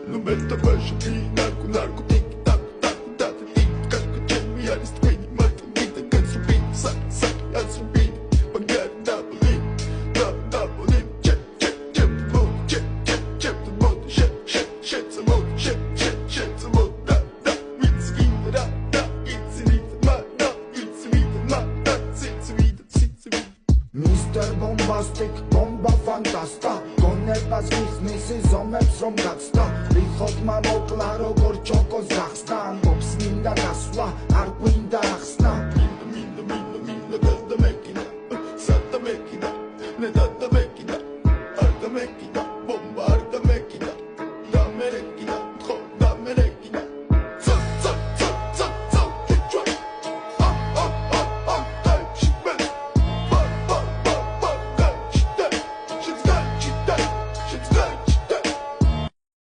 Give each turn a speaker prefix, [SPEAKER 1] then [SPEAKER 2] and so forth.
[SPEAKER 1] No meta baixo que narco narco tic tac tac tac tic tac que me ares twin mata vida que subir sac sac a subir pagar double double check check check mode check check check the mode shit shit shit the mode shit shit shit the mode da it's vida da it's vida da it's vida da it's vida
[SPEAKER 2] Mr. Bombastic bomba fantasta გონებას გიხსნის ზომებს რომ გაცდა რიხოდმა მოკლა როგორ ჩოკოს გახსნა ამბობს მინდა გასვლა არ გვინდა ახსნა
[SPEAKER 1] Minda da mekina, sata mekina, ne da mekina, arda mekina.